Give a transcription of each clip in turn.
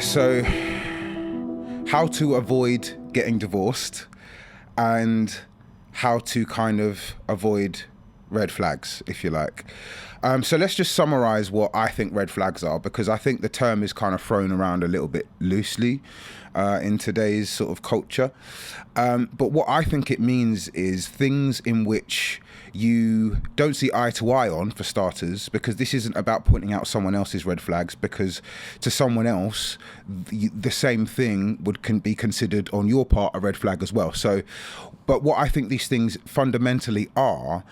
So how to avoid getting divorced and how to kind of avoid red flags, if you like. So let's just summarize what I think red flags are, because I think the term is kind of thrown around a little bit loosely in today's sort of culture. But what I think it means is things in which you don't see eye to eye on, for starters, because this isn't about pointing out someone else's red flags, because to someone else, the same thing can be considered on your part a red flag as well. So, but what I think these things fundamentally are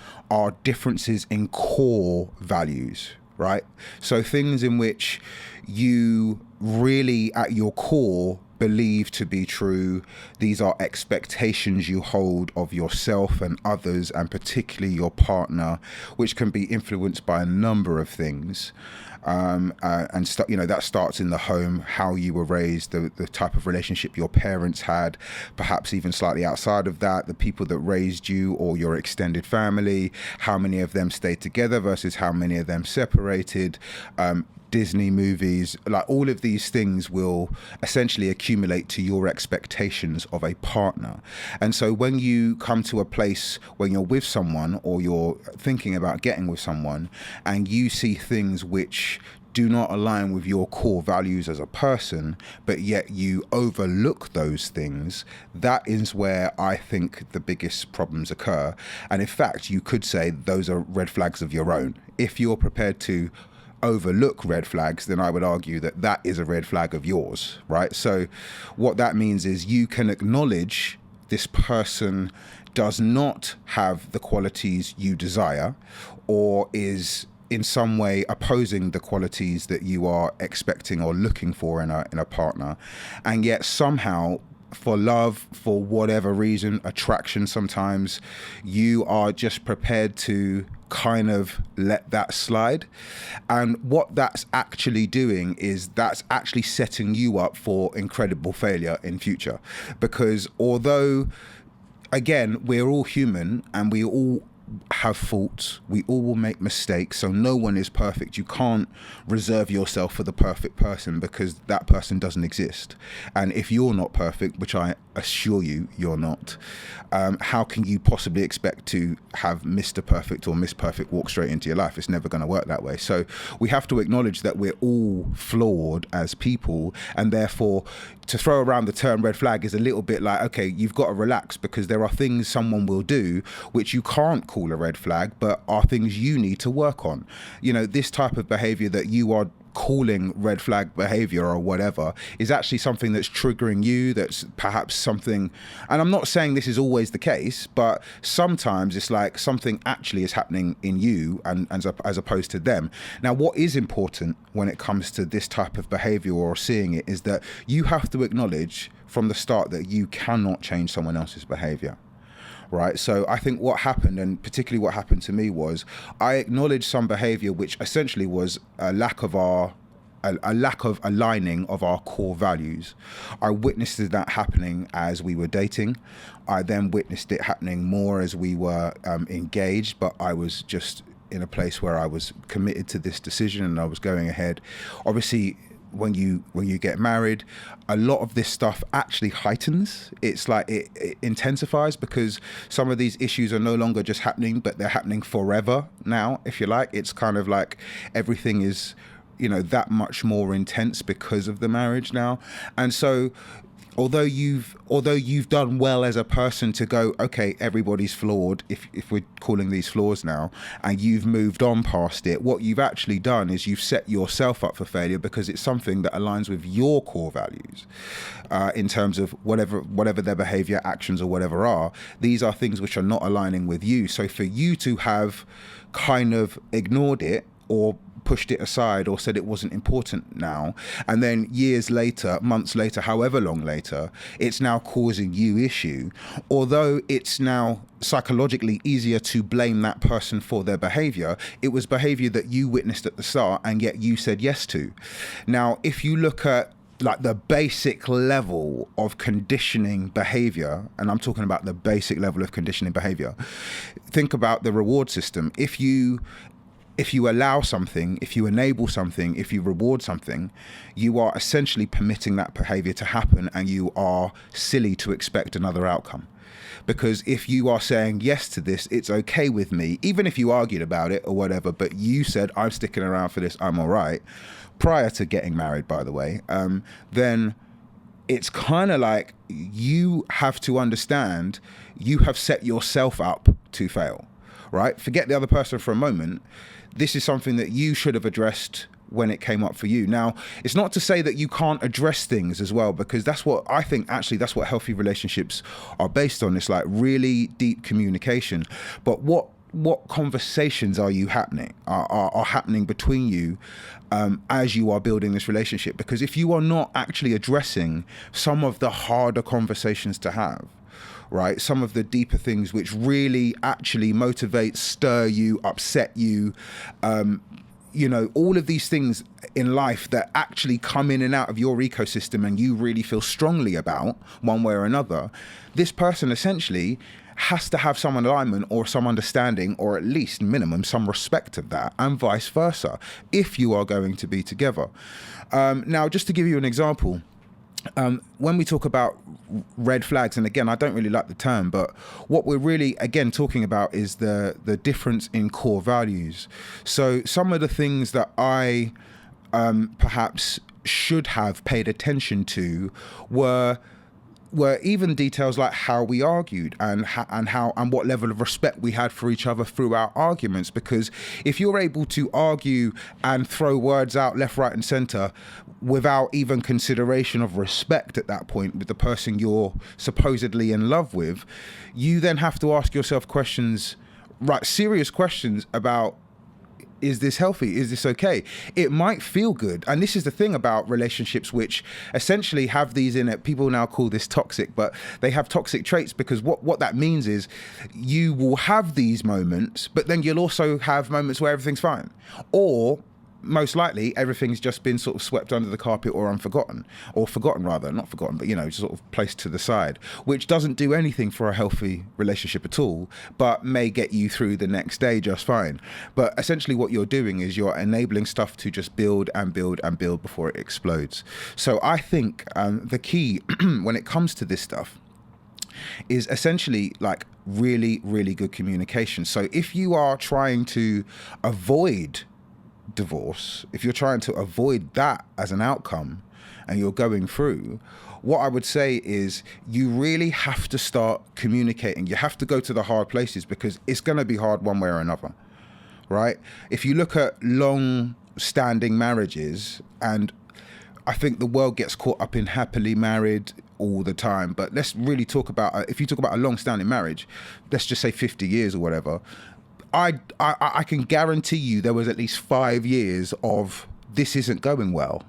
differences in core values, right? So things in which you really at your core believe to be true. These are expectations you hold of yourself and others, and particularly your partner, which can be influenced by a number of things. That starts in the home, how you were raised, the type of relationship your parents had, perhaps even slightly outside of that, the people that raised you or your extended family, how many of them stayed together versus how many of them separated, Disney movies, like all of these things will essentially accumulate to your expectations of a partner. And so when you come to a place when you're with someone or you're thinking about getting with someone and you see things which do not align with your core values as a person, but yet you overlook those things, that is where I think the biggest problems occur. And in fact, you could say those are red flags of your own. If you're prepared to overlook red flags, then I would argue that that is a red flag of yours, right? So what that means is you can acknowledge this person does not have the qualities you desire, or is in some way opposing the qualities that you are expecting or looking for in a partner, and yet somehow, for love, for whatever reason, attraction sometimes, you are just prepared to kind of let that slide. And what that's actually doing is that's actually setting you up for incredible failure in future. Because although, again, we're all human and we all have faults, we all will make mistakes, so no one is perfect. You can't reserve yourself for the perfect person, because that person doesn't exist. And if you're not perfect, which I assure you you're not, how can you possibly expect to have Mr. Perfect or Miss Perfect walk straight into your life? It's never going to work that way. So we have to acknowledge that we're all flawed as people, and therefore to throw around the term red flag is a little bit like, okay, you've got to relax, because there are things someone will do which you can't call a red flag, but are things you need to work on. You know, this type of behavior that you are calling red flag behavior or whatever is actually something that's triggering you, that's perhaps something, and I'm not saying this is always the case, but sometimes it's like something actually is happening in you and as opposed to them. Now, what is important when it comes to this type of behavior or seeing it is that you have to acknowledge from the start that you cannot change someone else's behavior. Right. So I think what happened, and particularly what happened to me, was I acknowledged some behavior which essentially was a lack of aligning of our core values. I witnessed that happening as we were dating. I then witnessed it happening more as we were engaged, but I was just in a place where I was committed to this decision and I was going ahead. Obviously, when you get married, a lot of this stuff actually heightens. It's like it intensifies, because some of these issues are no longer just happening, but they're happening forever now, if you like. It's kind of like everything is, that much more intense because of the marriage now. And so although you've done well as a person to go, okay, everybody's flawed, if we're calling these flaws now, and you've moved on past it, what you've actually done is you've set yourself up for failure, because it's something that aligns with your core values in terms of whatever their behavior, actions or whatever are. These are things which are not aligning with you. So for you to have kind of ignored it or pushed it aside or said it wasn't important now, and then years later, months later, however long later, it's now causing you issue, although it's now psychologically easier to blame that person for their behavior. It was behavior that you witnessed at the start and yet you said yes to. Now, if you look at like the basic level of conditioning behavior, and I'm talking about the basic level of conditioning behavior, think about the reward system. If you if you allow something, if you enable something, if you reward something, you are essentially permitting that behavior to happen, and you are silly to expect another outcome. Because if you are saying yes to this, it's okay with me, even if you argued about it or whatever, but you said, I'm sticking around for this, I'm all right, prior to getting married, by the way, then it's kind of like you have to understand you have set yourself up to fail, right? Forget the other person for a moment. This is something that you should have addressed when it came up for you. Now, it's not to say that you can't address things as well, because that's what I think, actually, that's what healthy relationships are based on. It's like really deep communication. But what conversations are happening between you as you are building this relationship? Because if you are not actually addressing some of the harder conversations to have, right, some of the deeper things which really actually motivate, stir you, upset you, all of these things in life that actually come in and out of your ecosystem and you really feel strongly about one way or another, this person essentially has to have some alignment or some understanding, or at least minimum some respect of that, and vice versa, if you are going to be together. Now, just to give you an example, when we talk about red flags, and again, I don't really like the term, but what we're really, again, talking about is the difference in core values. So some of the things that I perhaps should have paid attention to were even details like how we argued and what level of respect we had for each other through our arguments. Because if you're able to argue and throw words out left, right, and center without even consideration of respect at that point with the person you're supposedly in love with, you then have to ask yourself questions, right, serious questions about, is this healthy? Is this okay? It might feel good. And this is the thing about relationships, which essentially have these in it. People now call this toxic, but they have toxic traits, because what that means is you will have these moments, but then you'll also have moments where everything's fine. Or most likely everything's just been sort of swept under the carpet or forgotten rather, not forgotten, but sort of placed to the side, which doesn't do anything for a healthy relationship at all, but may get you through the next day just fine. But essentially what you're doing is you're enabling stuff to just build and build and build before it explodes. So I think the key when it comes to this stuff is essentially like really, really good communication. So if you are trying to avoid divorce, if you're trying to avoid that as an outcome and you're going through, what I would say is you really have to start communicating. You have to go to the hard places, because it's going to be hard one way or another, right? If you look at long-standing marriages, and I think the world gets caught up in happily married all the time, but let's really talk about, if you talk about a long-standing marriage, let's just say 50 years or whatever, I can guarantee you there was at least 5 years of this isn't going well.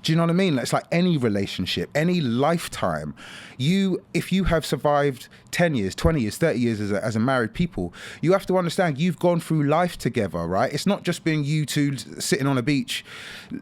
Do you know what I mean? It's like any relationship, any lifetime. If you have survived 10 years, 20 years, 30 years as a married people, you have to understand you've gone through life together, right? It's not just being you two sitting on a beach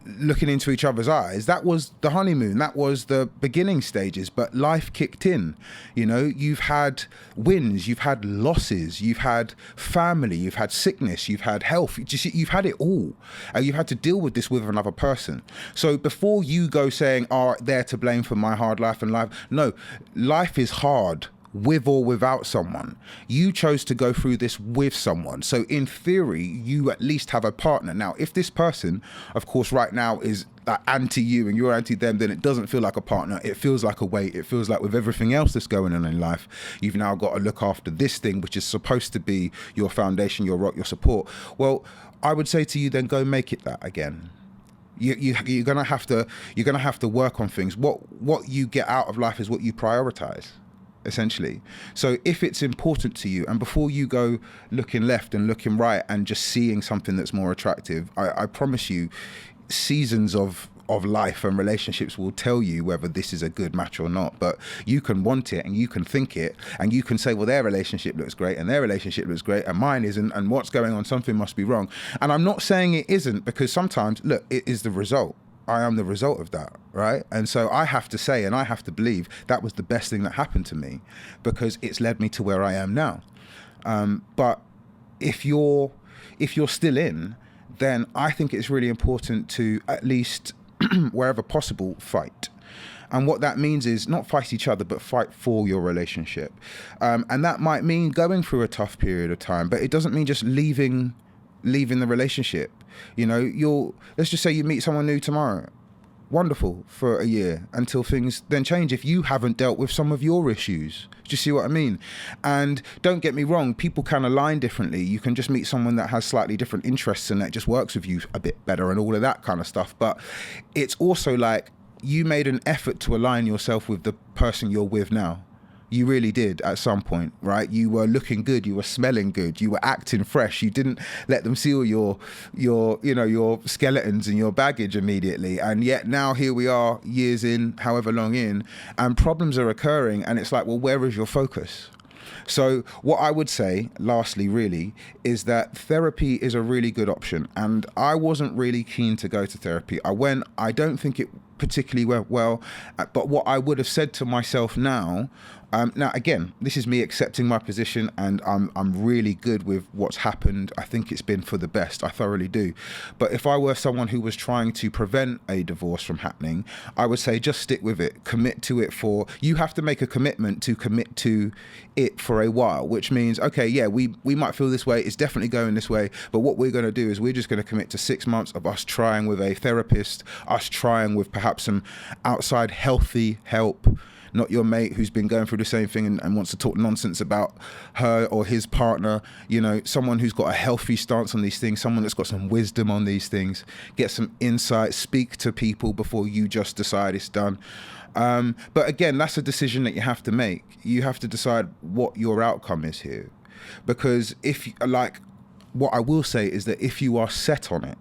looking into each other's eyes. That was the honeymoon. That was the beginning stages, but life kicked in. You've had wins, you've had losses, you've had family, you've had sickness, you've had health. You've had it all. And you've had to deal with this with another person. So before you go saying, they're to blame for my hard life and life. No, life is hard with or without someone. You chose to go through this with someone. So in theory, you at least have a partner. Now, if this person, of course, right now is anti you and you're anti them, then it doesn't feel like a partner. It feels like a weight. It feels like with everything else that's going on in life, you've now got to look after this thing, which is supposed to be your foundation, your rock, your support. Well, I would say to you, then go make it that again. You're gonna have to work on things. What you get out of life is what you prioritize, essentially. So if it's important to you, and before you go looking left and looking right and just seeing something that's more attractive, I promise you, seasons of life and relationships will tell you whether this is a good match or not. But you can want it and you can think it and you can say, well, their relationship looks great and their relationship looks great and mine isn't, and what's going on, something must be wrong. And I'm not saying it isn't, because sometimes, look, it is the result. I am the result of that, right? And so I have to say, and I have to believe that was the best thing that happened to me, because it's led me to where I am now. But if you're if you're still in, then I think it's really important to at least, wherever possible, fight. And what that means is not fight each other, but fight for your relationship. And that might mean going through a tough period of time, but it doesn't mean just leaving the relationship. You know, let's just say you meet someone new tomorrow. Wonderful for a year until things then change if you haven't dealt with some of your issues. Do you see what I mean? And don't get me wrong, people can align differently. You can just meet someone that has slightly different interests and that just works with you a bit better and all of that kind of stuff. But it's also like you made an effort to align yourself with the person you're with now. You really did at some point, right? You were looking good, you were smelling good, you were acting fresh. You didn't let them see all your skeletons and your baggage immediately. And yet now here we are, years in, however long in, and problems are occurring. And it's like, well, where is your focus? So what I would say, lastly, really, is that therapy is a really good option. And I wasn't really keen to go to therapy. I don't think it particularly went well, but what I would have said to myself now again, this is me accepting my position, and I'm really good with what's happened. I think it's been for the best. I thoroughly do. But if I were someone who was trying to prevent a divorce from happening, I would say just stick with it. Commit to it you have to make a commitment to commit to it for a while, which means, okay, yeah, we might feel this way. It's definitely going this way. But what we're going to do is we're just going to commit to 6 months of us trying with a therapist, us trying with perhaps some outside healthy help. Not your mate who's been going through the same thing and wants to talk nonsense about her or his partner. You know, someone who's got a healthy stance on these things, someone that's got some wisdom on these things. Get some insight, speak to people before you just decide it's done. But again, that's a decision that you have to make. You have to decide what your outcome is here. Because what I will say is that if you are set on it,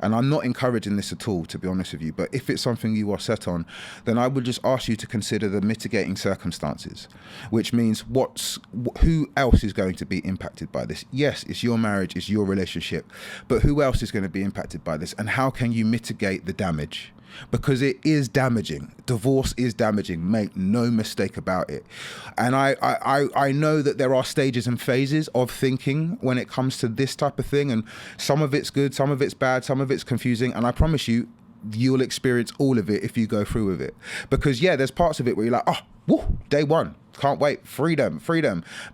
and I'm not encouraging this at all, to be honest with you, but if it's something you are set on, then I would just ask you to consider the mitigating circumstances, which means who else is going to be impacted by this? Yes, it's your marriage, it's your relationship, but who else is going to be impacted by this? And how can you mitigate the damage? Because it is damaging. Divorce is damaging. Make no mistake about it. And I know that there are stages and phases of thinking when it comes to this type of thing. And some of it's good, some of it's bad, some of it's confusing. And I promise you'll experience all of it if you go through with it. Because yeah, there's parts of it where you're like, day one, can't wait, freedom.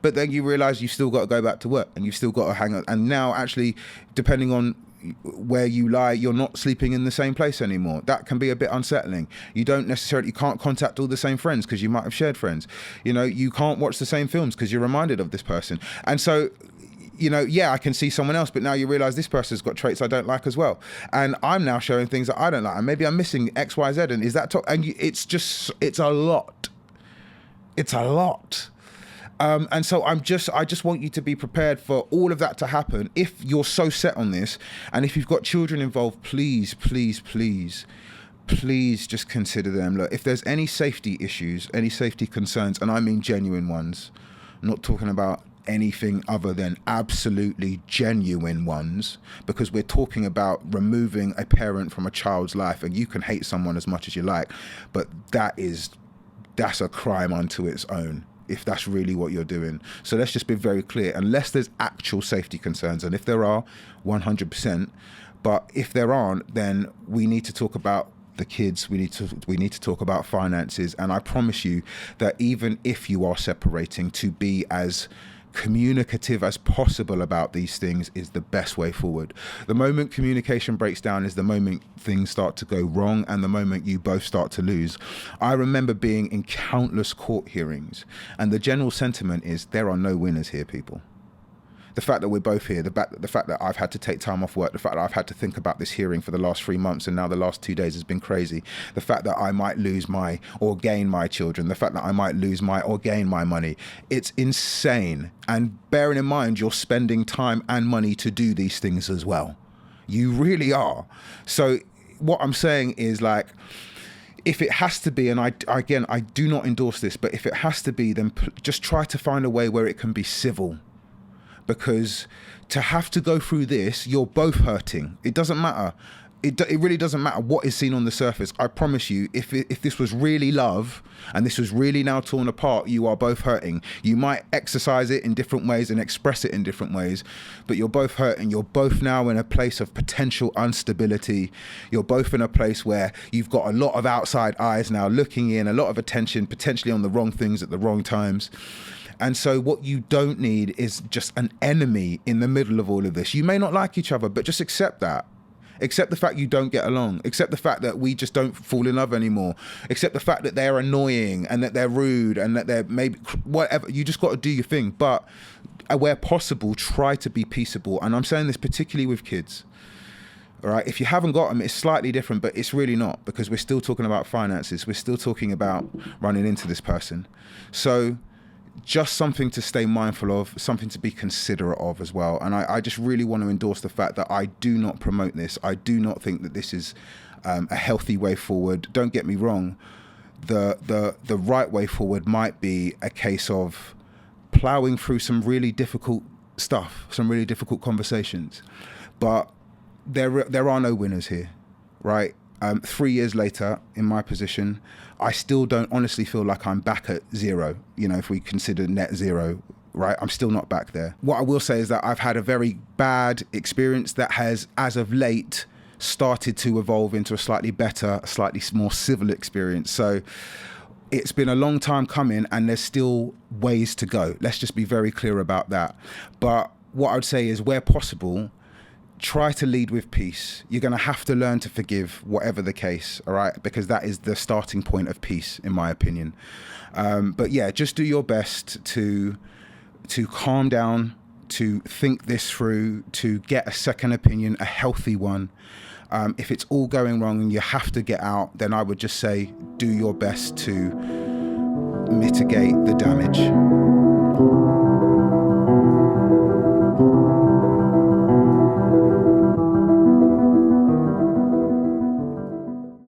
But then you realize you've still got to go back to work and you've still got to hang on. And now actually, depending on where you lie, you're not sleeping in the same place anymore. That can be a bit unsettling. You can't contact all the same friends because you might have shared friends. You know, you can't watch the same films because you're reminded of this person. And so, you know, yeah, I can see someone else, but now you realize this person's got traits I don't like as well. And I'm now showing things that I don't like. And maybe I'm missing X, Y, Z. And is that, it's a lot. It's a lot. And so I just want you to be prepared for all of that to happen. If you're so set on this, and if you've got children involved, please just consider them. Look, if there's any safety issues, any safety concerns, and I mean genuine ones, I'm not talking about anything other than absolutely genuine ones, because we're talking about removing a parent from a child's life, and you can hate someone as much as you like, but that's a crime unto its own, if that's really what you're doing. So let's just be very clear, unless there's actual safety concerns, and if there are, 100%, but if there aren't, then we need to talk about the kids, we need to talk about finances, and I promise you that even if you are separating, to be as communicative as possible about these things is the best way forward. The moment communication breaks down is the moment things start to go wrong and the moment you both start to lose. I remember being in countless court hearings, and the general sentiment is there are no winners here, people. The fact that we're both here, the fact that I've had to take time off work, the fact that I've had to think about this hearing for the last 3 months and now the last 2 days has been crazy. The fact that I might lose or gain my children, the fact that I might lose or gain my money. It's insane. And bearing in mind, you're spending time and money to do these things as well. You really are. So what I'm saying is, like, if it has to be, and I do not endorse this, but if it has to be, then just try to find a way where it can be civil. Because to have to go through this, you're both hurting. It doesn't matter. It really doesn't matter what is seen on the surface. I promise you, if this was really love and this was really now torn apart, you are both hurting. You might exercise it in different ways and express it in different ways, but you're both hurting. You're both now in a place of potential instability. You're both in a place where you've got a lot of outside eyes now looking in, a lot of attention, potentially on the wrong things at the wrong times. And so what you don't need is just an enemy in the middle of all of this. You may not like each other, but just accept that. Accept the fact you don't get along. Accept the fact that we just don't fall in love anymore. Accept the fact that they're annoying and that they're rude and that they're maybe whatever. You just got to do your thing. But where possible, try to be peaceable. And I'm saying this particularly with kids. All right. If you haven't got them, it's slightly different, but it's really not, because we're still talking about finances. We're still talking about running into this person. So just something to stay mindful of, something to be considerate of as well. And I just really want to endorse the fact that I do not promote this. I do not think that this is a healthy way forward. Don't get me wrong. The right way forward might be a case of plowing through some really difficult stuff, some really difficult conversations. But there are no winners here, right? 3 years later, in my position, I still don't honestly feel like I'm back at zero. You know, if we consider net zero, right? I'm still not back there. What I will say is that I've had a very bad experience that has, as of late, started to evolve into a slightly better, slightly more civil experience. So it's been a long time coming and there's still ways to go. Let's just be very clear about that. But what I would say is, where possible, try to lead with peace. You're going to have to learn to forgive, whatever the case, all right? Because that is the starting point of peace, in my opinion. But yeah, just do your best to calm down, to think this through, to get a second opinion, a healthy one. If it's all going wrong and you have to get out, then I would just say do your best to mitigate the damage.